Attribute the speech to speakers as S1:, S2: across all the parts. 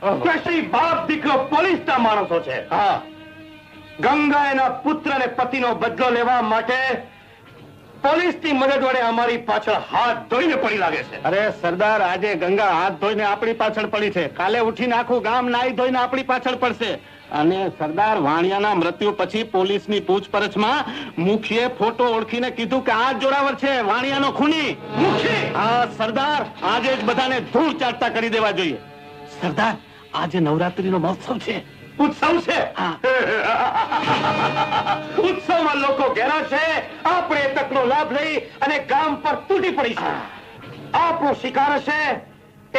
S1: કે શ્રી બાપ દીકરો પોલીસના માણસો છે. હા, ગંગા એના પુત્ર અને પતિનો બદલો લેવા માટે પોલીસની મદદ વડે અમારી પાછળ હાથ ધોઈને પડી લાગે છે.
S2: અરે સરદાર, આજે ગંગા હાથ ધોઈને આપણી પાછળ પડી છે, કાલે ઉઠીને આખું ગામ નાઈ ધોઈને આપણી પાછળ પડશે. અને સરદાર, વાણિયાના મૃત્યુ પછી પોલીસની પૂછપરછમાં મુખીએ ફોટો ઓળખીને કીધું કે આ જોડાવર છે વાણિયાનો ખૂની.
S1: મુખી?
S2: હા સરદાર, આજે જ બધાને ધૂળ ચાટતા કરી દેવા જોઈએ. સરદાર, આજે નવરાત્રીનો મહોત્સવ છે.
S1: ઉત્સવ છે? ઉત્સવમાં લોકો ઘેરા છે, આપણે તકનો લાભ લઈ અને ગામ પર તૂટી પડી છે. આપણો શિકાર છે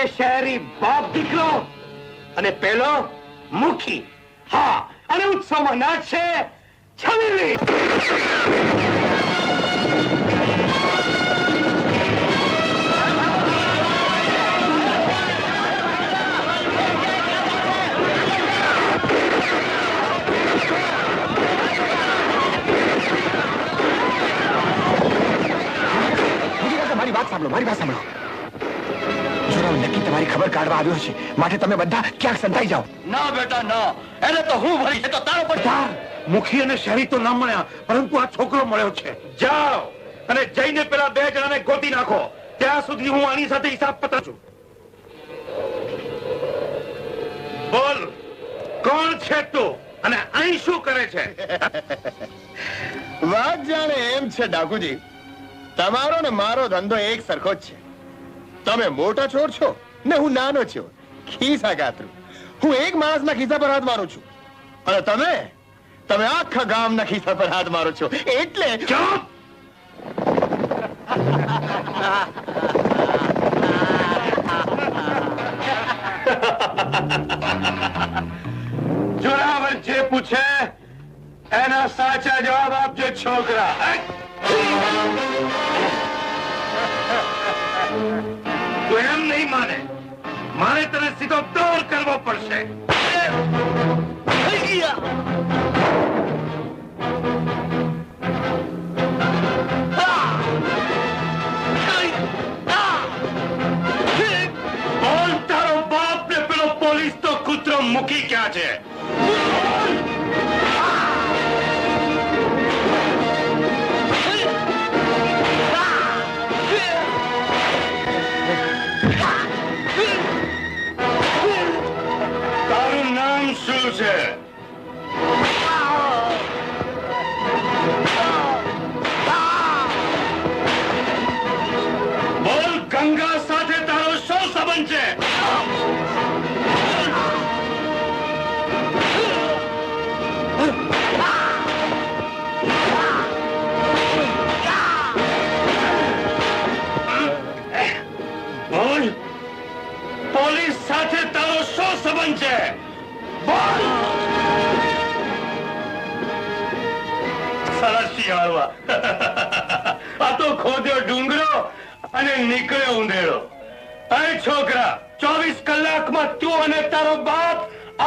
S1: એ શહેરી બાપ દીકરો અને પેલો મુખી. હા, અને ઉત્સવમાં નાચ છે છબીલી.
S3: મારી વાત સાંભળો. જોરાવ નક્કી તમારી ખબર કાઢવા આવ્યો છે, માટે તમે બધા ક્યાંક સંતાઈ જાઓ.
S1: ના બેટા ના, એને તો હું ભરી છે તો તારો પડકાર.
S2: મુખી અને શહેરી તો ના મળ્યા, પરંતુ આ છોકરો મળ્યો છે.
S1: જાઓ અને જઈને પેલા 2 જણાને ગોતી નાખો. ત્યાં સુધી હું આની સાથે હિસાબ પતા છું. બોલ, કોણ છે તું અને અહીં શું કરે છે?
S3: વાત જાણે એમ છે ડાકુજી, તમારો ને મારો ધંધો એક સરખો જ છે. તમે મોટા ચોર છો ને હું નાનો ચોર, ખિસ્સા કાતરું. હું એક માણસના ખિસ્સા પર હાથ મારું છું અને તમે આખા ગામના ખિસ્સા પર હાથ મારો છો. એટલે
S1: જોરાવર જે પૂછે એના સાચા જવાબ આપજો છોકરા. તું એમ નહીં માને, મારે તને સીધો દોર કરવો પડશે. બોલ, તારો બાપ ને પેલો પોલીસ તો કૂતરો મૂકી ક્યાં છે? તારું નામ શું છે? બોલ, ગંગા સાથે તારો શું સંબંધ છે? બોલ, પોલીસ સાથે તારો શું સંબંધ છે? બોલ. સરસિયાળવા, આ તો ખોદ્યો ડુંગરો અને નીકળ્યો ઊંધેડો. અરે છોકરા, 24 કલાકમાં તું અને તારો બાપ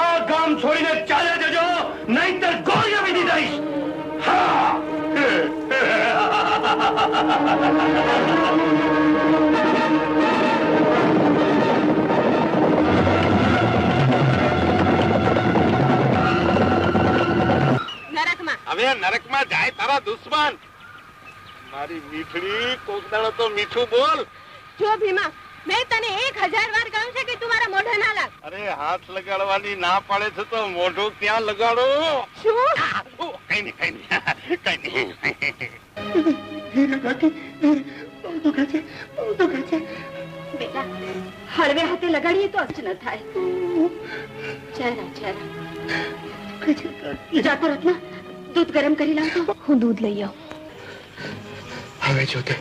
S1: આ ગામ છોડીને ચાલે જજો, નહીંતર ગોળીઓ વીધી દઈશ. હા.
S2: હવે નરકમાં જાય તારા દુશ્મન. મારી મીઠડી, કોક દાડો તો મીઠું બોલ.
S4: જો ભીમા, મેં તને 1000 વાર કહ્યું છે કે તું મારા મોઢે ના લાગ.
S2: અરે હાથ લગાડવાની ના પાડે છે તો મોઢું ક્યાં લગાડો?
S4: શું?
S2: કઈ નહીં.
S4: બેટા, હળવે હાથે લગાડીએ તો જ ન થાય. જાતો રત્ના, દૂધ ગરમ કરી લાવતો. હું દૂધ લઈ આવું.
S3: હવે જો તે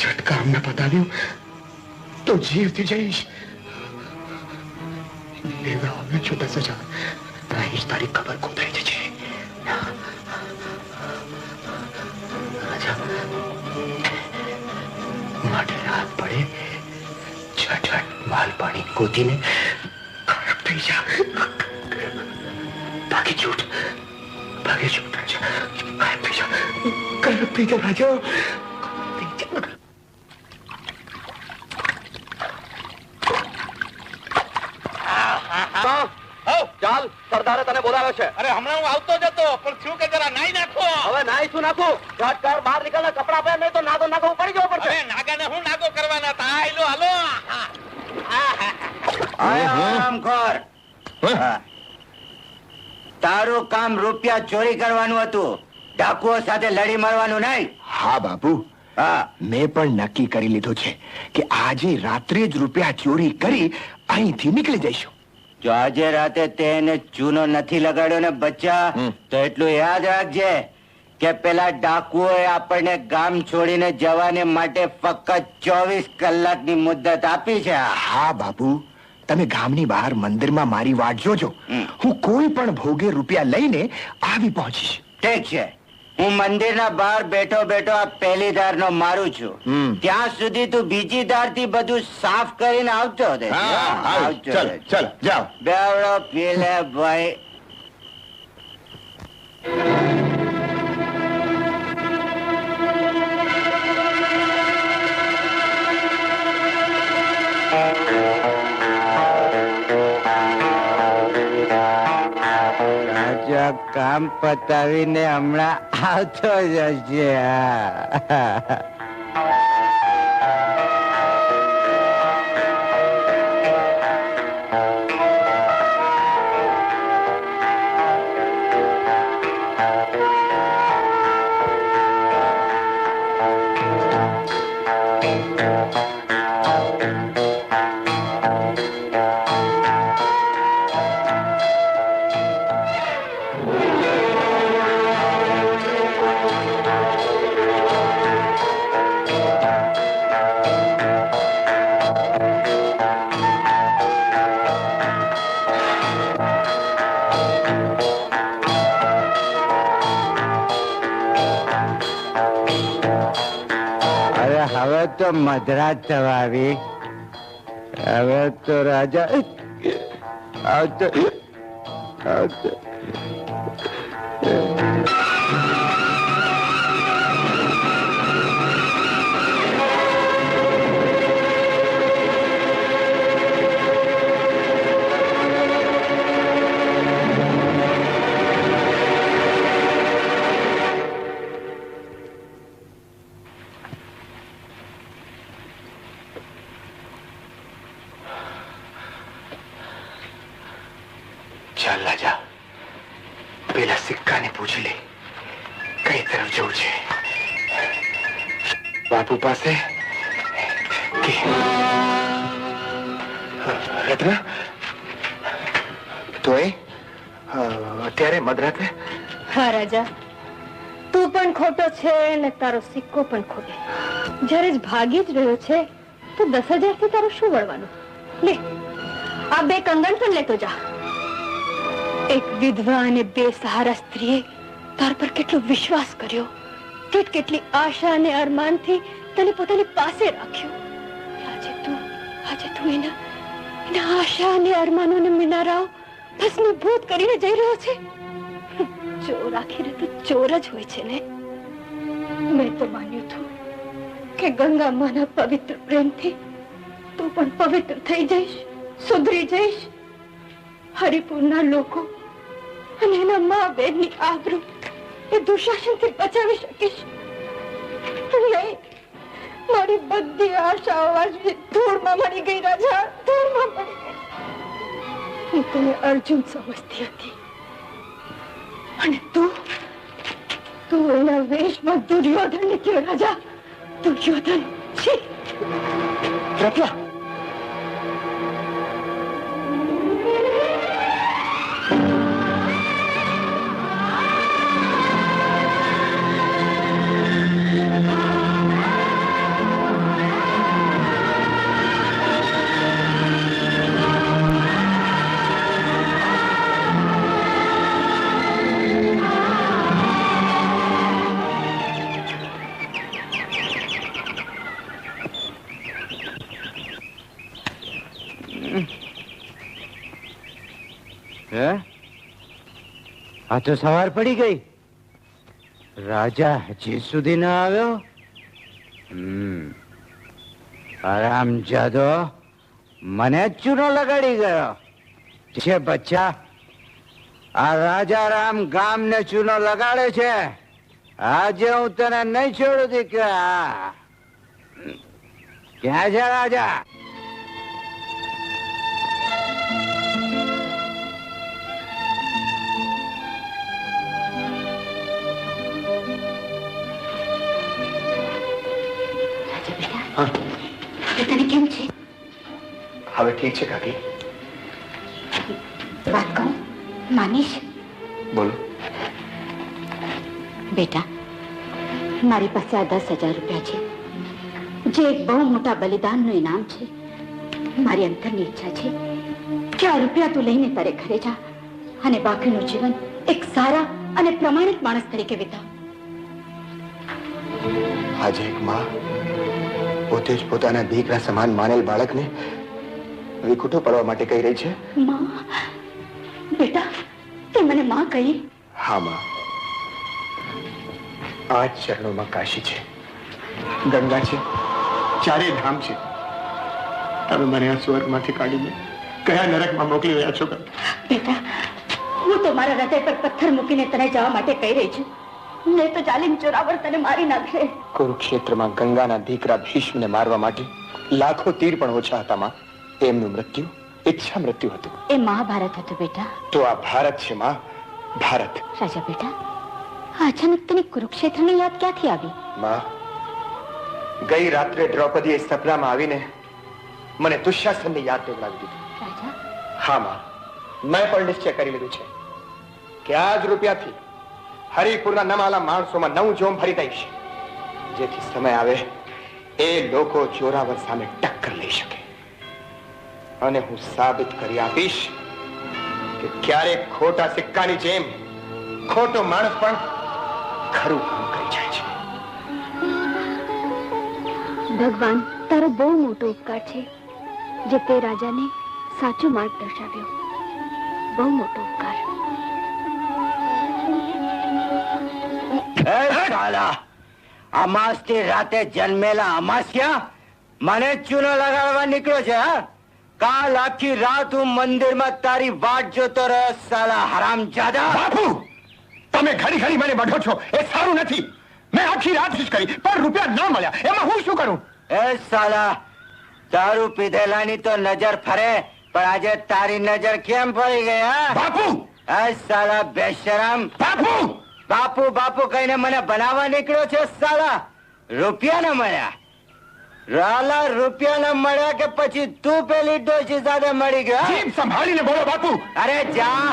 S3: ઝટકા અમને બતાવ્યું તો જીવથી જઈશ. લેવા આવ્યો છું 10,000, અહીં જ તારી ખબર ખોદાઈ જશે. માટે રાત પડે ઝટ માલ પાણી ગોતીને ખરાબ થઈ જા. ભાગી છૂટ રાજા, ખરાબ થઈ જા રાજા.
S1: ચાલ, સરદારે તને બોલાવ્યો છે.
S2: અરે હમણાં હું આવતો જ હતો, પણ શું કે જરા નાઈ નાખો.
S1: હવે નાઈ શું નાખું? ઝટ કર, બહાર નીકળ ને કપડા પહેર, નહીં તો નાગો નાગો પડી જવો પડશે.
S2: અરે નાગાને હું નાગો કરવાના હતા. હાલો હાલો.
S5: તારું કામ રૂપિયા ચોરી કરવાનું હતું, ડાકુઓ સાથે લડી મરવાનું નહીં.
S3: હા બાપુ,
S5: હા,
S3: મેં પણ નક્કી કરી લીધું છે કે આજે રાત્રે જ રૂપિયા ચોરી કરી અહીંથી નીકળી જઈશું.
S5: જો આજે રાતે તેને ચૂનો નથી લગાડ્યો ને બચ્ચા, તો એટલું યાદ રાખજે કે પેલા ડાકુઓએ આપણને ગામ છોડીને જવાને માટે ફક્ત 24 કલાકની મુદ્દત આપી છે.
S3: હા બાપુ, તમે ગામની બહાર મંદિરમાં મારી વાટ જોજો. હું કોઈ પણ ભોગે રૂપિયા લઈને આવી પહોંચીશ.
S5: ઠીક છે, હું મંદિરના બહાર બેઠો બેઠો આ પહેલી ધારનો મારું છું. ત્યાં સુધી તું બીજી ધારથી બધું સાફ કરીને આવતો રહે. આવજો.
S3: ચાલો ચાલો જાઓ.
S5: બેવડો પી લે ભાઈ. રાજા કામ પતાવીને હમણાં આવતો જ હશે. હવે તો મધરાત થવા આવી. હવે તો રાજા આવતો આવતો.
S3: ચાલ રાજા, પેલા સિક્કાને પૂછી લે કઈ તરફ જવું છે. બાપુ પાસે કે રત્ન તોય અત્યારે મધરાતે?
S4: હા રાજા, તું પણ ખોટો છે ને તારો સિક્કો પણ ખોટો. જ્યારે જ ભાગી જ રહ્યો છે તો 10,000 થી તારું શું વળવાનું? લે, આ 2 કંગન પણ લેતો જા. એક વિધવા અને બેસહારા સ્ત્રીએ તાર પર કેટલો વિશ્વાસ કર્યો, કેટલી આશા અને અરમાનથી તને પોતાની પાસે રાખ્યો. આજે તું એના આશા અને અરમાનોને મિનારાઓ ભસ્મીભૂત કરીને જઈ રહ્યો છે. ચોર આખીને તો ચોર જ હોય છે ને. મેં તો માન્યું હતું કે ગંગા માના પવિત્ર પ્રેમથી તું પણ પવિત્ર થઈ જઈશ, સુધરી જઈશ. હરિપુરના લોકો અને એના મા બહેનની આબરૂ એ દુશાસનથી બચાવી શકીશ. નહીં, મારી બધી આશાઓ આજે ધૂળમાં મળી ગઈ રાજા, ધૂળમાં મળી ગઈ. હું તને અર્જુન સમજતી હતી અને તું એના વેશમાં દુર્યોધન નીકળ્યો રાજા. દુર્યોધન છી.
S3: રત્ન,
S5: આ તો સવાર પડી ગઈ. રાજા હજી સુધી ન આવ્યો. આરામ જાદો મને જ ચૂનો લગાડી ગયો. છે બચ્ચા, આ રાજારામ ગામ ને ચૂનો લગાડે છે. આજે હું તને નહીં છોડું દીકરા. ક્યાં છે રાજા?
S4: તને કેમ છે?
S3: હવે ઠીક છે કાકી.
S4: વાત કહું, માનીશ?
S3: બોલો.
S4: બેટા, મારી પાસે આ 10,000 રૂપિયા છે, જે એક બહુ મોટા બલિદાનનું ઇનામ છે. મારી અંતરની ઈચ્છા છે કે આ રૂપિયા તું લઈને તારે ઘરે જા અને બાકીનું જીવન એક સારા અને પ્રમાણિક માણસ તરીકે વિતાવ.
S3: આજે એક માં પોતે જ પોતાના દીકરા સમાન માનેલ બાળકને વિખૂટો પડવા માટે કહી રહી છે.
S4: માં, બેટા, તે મને માં કહી?
S3: હા માં, આ જ ચરણોમાં કાશી છે, ગંગા છે, ચારે ધામ છે. તમે મને આ સ્વર્ગમાંથી કાઢીને કયા નરકમાં મોકલી રહ્યા છો?
S4: બેટા, હું તો મારા હૃદય પર પથ્થર મૂકીને તને જવા માટે કહી રહી છું, નહીં તો જાલિમ ચોરાવર તને મારી નાખશે.
S3: કુરુક્ષેત્રમાં ગંગાના દીકરા ભીષ્મને મારવા માટે લાખો તીર પણ ઓછા હતા માં. એમનું મૃત્યુ ઈચ્છા મૃત્યુ હતું.
S4: એ મહાભારત હતું બેટા.
S3: તો આ ભારત છે માં, ભારત.
S4: રાજા બેટા, અચાનક તને કુરુક્ષેત્રની યાદ ક્યાંથી આવી?
S3: માં, ગઈ રાત્રે દ્રૌપદીએ સપનામાં આવીને મને દુશાસનની યાદ દેવડાવી દીધી.
S4: રાજા?
S3: હા માં, મેં પણ નિશ્ચય કરી લીધું છે કે આ જ રૂપિયાથી હરિપુરના નમાલા માણસોમાં 9 જોમ ભરી દઈશ, જેથી સમય આવે એ લોકો જોરાવર સામે ટક્કર લઈ શકે. અને હું સાબિત કરી આપીશ કે ક્યારેક ખોટા સિક્કાની જેમ ખોટો માણસ પણ ખરું કામ કરી જાય છે.
S4: ભગવાન તારો બહુ મોટો ઉપકાર છે, જે તે રાજાને સાચું માર્ગ દર્શાવ્યો. બહુ મોટો ઉપકાર.
S5: અમાસથી રાતે જન્મેલા અમાસ્યા મને ચૂનો લગાડવા નીકળ્યો છે. કાલ આખી રાત હું મંદિરમાં તારી વાટ જોતો રહ્યો. સાલા હરામજાદા.
S3: બાપુ, તમે ઘડી ઘડી મને વઢો છો, એ સારું નથી. મેં આખી રાત જ કરી પણ રૂપિયા ન મળ્યા, એમાં હું શું કરું?
S5: એ સાલા, દારૂ પીધેલાની તો નજર ફરે, પણ આજે તારી નજર કેમ પડી ગઈ? હા
S3: બાપુ!
S5: એ સાલા બેશરમ.
S3: બાપુ!
S5: બાપુ બાપુ કહીને મને બનાવવા નીકળ્યો છે. સાલા, રૂપિયા ન મળ્યા? રાલા, રૂપિયા ન મળ્યા કે પછી તું પેલી ડોશી સાથે મળી ગયો?
S3: જીભ સંભાળીને બોલો બાપુ.
S5: અરે જા,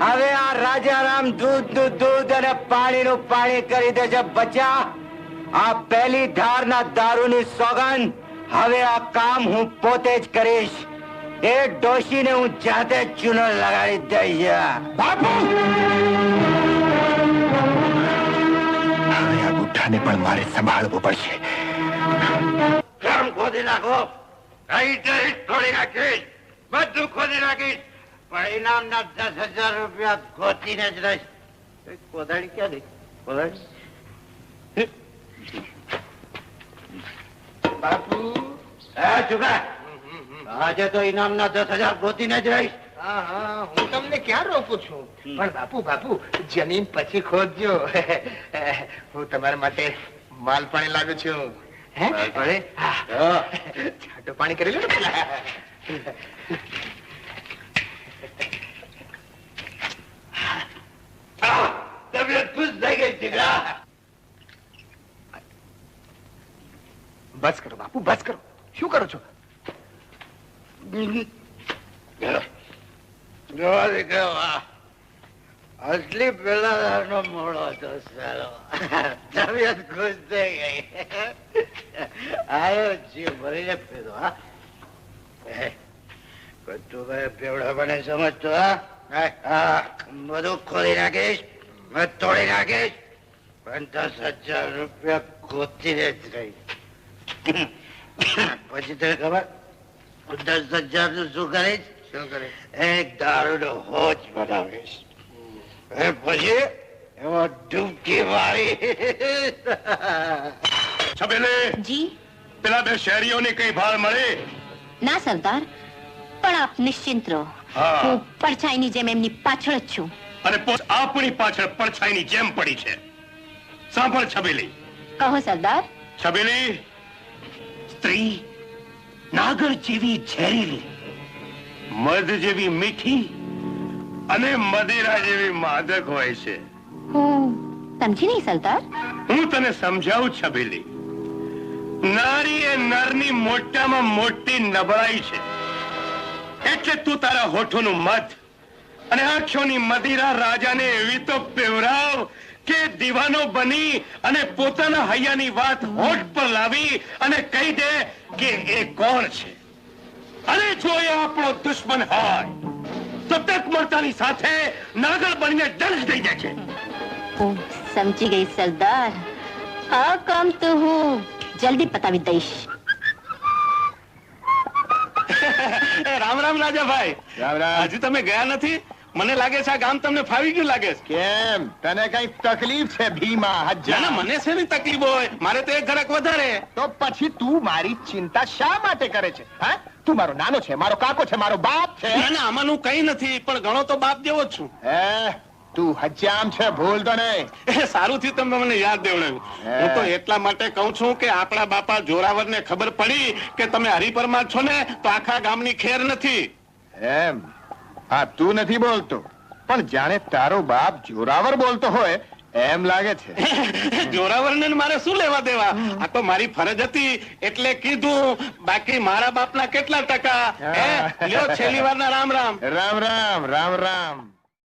S5: હવે આ રાજારામ દૂધનું દૂધ અને પાણીનું પાણી કરી દે છે બચ્ચા. આ પહેલી ધારના દારૂની સોગંદ. હવે આ કામ હું પોતે જ કરીશ. એ ડોશીને હું જાતે જ ચૂનો લગાડી દઈશ.
S3: બાપુ! હવે આ બુઠ્ઠાને પણ મારે સંભાળવું પડશે.
S5: કામ ખોદી નાખો. તોડી નાખીશ, બધું ખોદી નાખીશ. પરિણામના 10,000 રૂપિયા ગોતીને જ રહીશ. કોદાળી ક્યાં ગઈ? કોદાળી?
S3: બાપુ!
S5: ચુકા, આજે તો ઇનામના 10,000 ગોતીને જ રહીશ.
S3: હા, હું તમને ક્યાં રોકું છું, પણ બાપુ જમીન પછી ખોદજો. હું તમારા માટે માલ પાણી લાગુ છું. હે? છાટું પાણી કરી લો ને પેલા.
S5: તબિયત ખુશ થઈ ગઈ દીકરા.
S3: બસ કરો બાપુ, બસ કરો. શું કરો છો?
S5: જોવા દીકરા, અસલી પેલાદારનો મોડો હતો સાલો. તબિયત ખુશ થઈ ગઈ. આયો જીવ ભરીને પીધો. હા, તું ભાઈ બેવડા મને સમજતો? હા, બધું ખોલી નાખીશ, મેં તોડી નાખીશ, પણ 10,000 રૂપિયા ગોતીને જ રહી. પછી તને ખબર 10,000 નું શું કરીશ?
S3: શું કરે?
S5: એક દારૂનો હોજ બનાવીશ. પછી એમાં ડૂબકી મારી.
S4: જી
S3: પેલા બે શહેરીઓને કઈ ભાળ મળે?
S4: ના સરદાર, પણ આપ નિશ્ચિંત રહો.
S1: હા.
S4: હું પડછાઈની જેમ એમની પાછળ જ છું.
S1: અને આપણી પાછળ પડછાઈની જેમ પડી છે. સાંભળ છબીલી.
S4: કહો સરદાર.
S1: છબીલી, સ્ત્રી નાગર જેવી ઝેરીલી, મધ જેવી મીઠી અને મદિરા જેવી માદક હોય છે.
S4: હું સમજી નહીં સરદાર.
S1: હું તને સમજાવું છબીલી. નારી એ નરની મોટામાં મોટી નબળાઈ છે. એટલે તું તારા હોઠોનું મધ અને આંખોની મદિરા રાજાને એવી તો પીવરાવ કે દીવાનો બની અને પોતાના હૈયાની વાત હોઠ પર લાવી અને કહી દે કે એ કોણ છે. અને જો એ આપણો દુશ્મન હોય તો તક મળતાની સાથે નાગર બનીને દંડ થઈ જાય છે.
S4: હું સમજી ગઈ સરદાર. આ કામ તો હું જલ્દી પતાવી દઈશ.
S2: રામ રામ રાજાભાઈ.
S3: રામ રામ.
S2: હજી તમે ગયા નથી? મને લાગે છે આ ગામ તમને ફાવી ગયું લાગે છે.
S3: કેમ તને કઈ તકલીફ છે ભીમા
S2: ના,
S3: હજાર?
S2: ના, મને શેની તકલીફ હોય? મારે તો એક ઘરક વધારે.
S3: તો પછી તું મારી ચિંતા શા માટે કરે છે? હા, તું મારો નાનો છે, મારો કાકો છે, મારો બાપ છે.
S2: ના ના, આમાંનું કઈ નથી, પણ ઘણો તો બાપ જેવો જ છું.
S3: તું હજામ છે, ભૂલતો નહીં.
S2: એ સારું થયું તમે મને યાદ દેવડાવ્યું. હું તો એટલા માટે કહું છું કે આપણા બાપા જોરાવરને ખબર પડી કે તમે હરિપરમાં છો ને તો આખા ગામની ખેર નથી.
S3: એમ? હા, તું નથી બોલતો, પણ જાણે તારો બાપ જોરાવર બોલતો હોય એમ લાગે છે.
S2: જોરાવરને મારે શું લેવા દેવા? આ તો મારી ફરજ હતી એટલે કીધું. બાકી મારા બાપના કેટલા ટકા? લ્યો છેલ્લી વારના રામ રામ.
S3: રામ રામ રામ રામ.